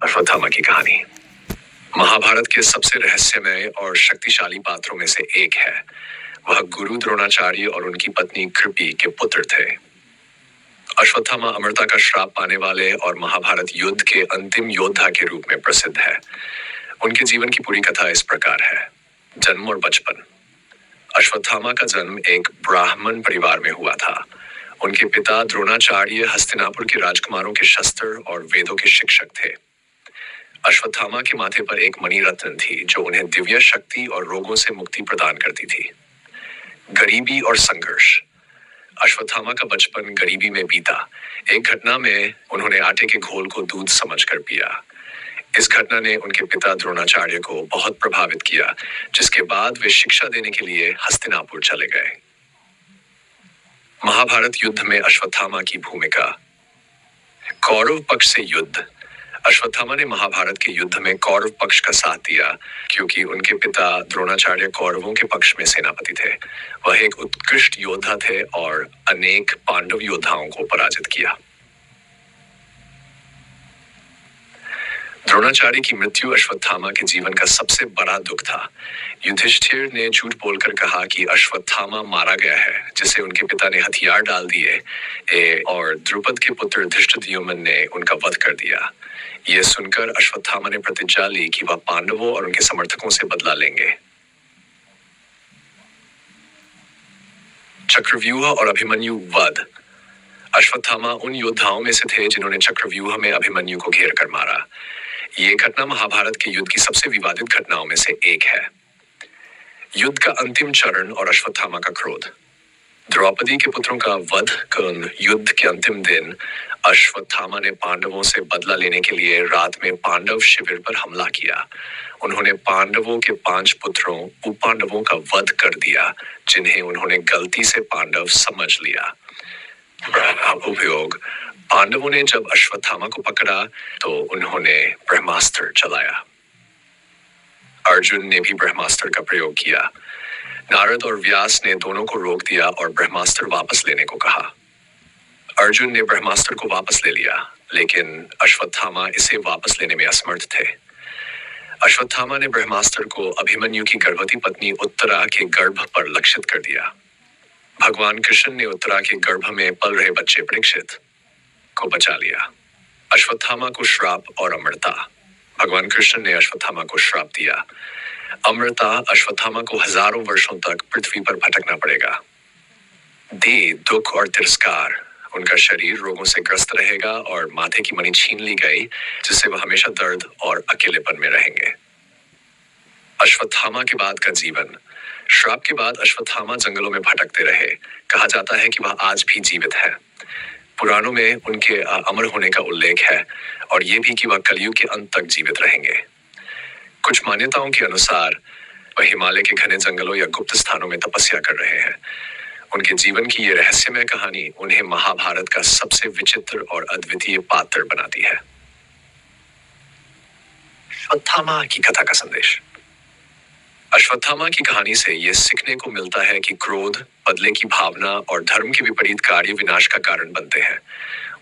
अश्वत्थामा की कहानी महाभारत के सबसे रहस्यमय और शक्तिशाली पात्रों में से एक है। वह गुरु द्रोणाचार्य और उनकी पत्नी कृपि के पुत्र थे। अश्वत्थामा अमरता का श्राप पाने वाले और महाभारत युद्ध के अंतिम योद्धा के रूप में प्रसिद्ध है। उनके जीवन की पूरी कथा इस प्रकार है। जन्म और बचपन। अश्वत्थामा का जन्म एक ब्राह्मण परिवार में हुआ था। उनके पिता द्रोणाचार्य हस्तिनापुर के राजकुमारों के शस्त्र और वेदों के शिक्षक थे। अश्वत्थामा के माथे पर एक मणि रत्न थी जो उन्हें दिव्य शक्ति और रोगों से मुक्ति प्रदान करती थी। गरीबी और संघर्ष। अश्वत्थामा का बचपन गरीबी में बीता। एक घटना में उन्होंने आटे के घोल को दूध समझकर पिया। इस घटना ने उनके पिता द्रोणाचार्य को बहुत प्रभावित किया, जिसके बाद वे शिक्षा देने के लिए हस्तिनापुर चले गए। महाभारत युद्ध में अश्वत्थामा की भूमिका। कौरव पक्ष से युद्ध। अश्वत्थामा ने महाभारत के युद्ध में कौरव पक्ष का साथ दिया क्योंकि उनके पिता द्रोणाचार्य कौरवों के पक्ष में सेनापति थे। वह एक उत्कृष्ट योद्धा थे और अनेक पांडव योद्धाओं को पराजित किया। द्रोणाचार्य की मृत्यु अश्वत्थामा के जीवन का सबसे बड़ा दुख था। युधिष्ठिर ने झूठ बोलकर कहा कि अश्वत्थामा मारा गया है, जिसे उनके पिता ने हथियार डाल दिए और द्रुपद के पुत्र धृष्टद्युम्न ने उनका वध कर दिया। यह सुनकर अश्वत्थामा ने प्रतिज्ञा ली कि वह पांडवों और उनके समर्थकों से बदला लेंगे। चक्रव्यूह और अभिमन्यु वध। अश्वत्थामा उन योद्धाओं में से थे जिन्होंने चक्रव्यूह में अभिमन्यु को घेर कर मारा। ये घटना महाभारत के युद्ध की सबसे विवादित घटनाओं में से एक है। युद्ध का अंतिम चरण और अश्वत्थामा का क्रोध। द्रौपदी के पुत्रों का वध कर युद्ध के अंतिम दिन अश्वत्थामा ने पांडवों से बदला लेने के लिए रात में पांडव शिविर पर हमला किया। उन्होंने पांडवों के 5 पुत्रों उपांडवों का वध कर दिया, जिन्हें उन्होंने गलती से पांडव समझ लिया। उपयोग। पांडवों ने जब अश्वत्थामा को पकड़ा तो उन्होंने ब्रह्मास्त्र चलाया। अर्जुन ने भी ब्रह्मास्त्र का प्रयोग किया। नारद और व्यास ने दोनों को रोक दिया और ब्रह्मास्त्र वापस लेने को कहा। अर्जुन ने ब्रह्मास्त्र को वापस ले लिया, लेकिन अश्वत्थामा इसे वापस लेने में असमर्थ थे। अश्वत्थामा ने ब्रह्मास्त्र को अभिमन्यु की गर्भवती पत्नी उत्तरा के गर्भ पर लक्षित कर दिया। भगवान कृष्ण ने उत्तरा के गर्भ में पल रहे बच्चे परीक्षित को बचा लिया। अश्वत्थामा को श्राप और अमरता। भगवान कृष्ण ने अश्वत्थामा को श्राप दिया। अमरता अश्वत्थामा को हजारों वर्षों तक पृथ्वी पर भटकना पड़ेगा। दुख और तिरस्कार। उनका शरीर रोगों से ग्रस्त रहेगा और माथे की मणि छीन ली गई, जिससे वह हमेशा दर्द और अकेलेपन में रहेंगे। अश्वत्थामा के बाद का जीवन। श्राप के बाद अश्वत्थामा जंगलों में भटकते रहे। कहा जाता है कि वह आज भी जीवित है। पुराणों में उनके अमर होने का उल्लेख है और ये भी कि वह कलयुग के अंत तक जीवित रहेंगे। कुछ मान्यताओं के अनुसार वह हिमालय के घने जंगलों या गुप्त स्थानों में तपस्या कर रहे हैं। उनके जीवन की ये रहस्यमय कहानी उन्हें महाभारत का सबसे विचित्र और अद्वितीय पात्र बनाती है। अश्वत्थामा की कथा का संदेश। अश्वत्थामा की कहानी से यह सीखने को मिलता है कि क्रोध, बदले की भावना और धर्म के विपरीत कार्य विनाश का कारण बनते हैं।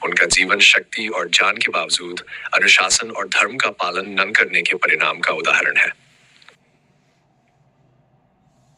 उनका जीवन शक्ति और ज्ञान के बावजूद अनुशासन और धर्म का पालन न करने के परिणाम का उदाहरण है।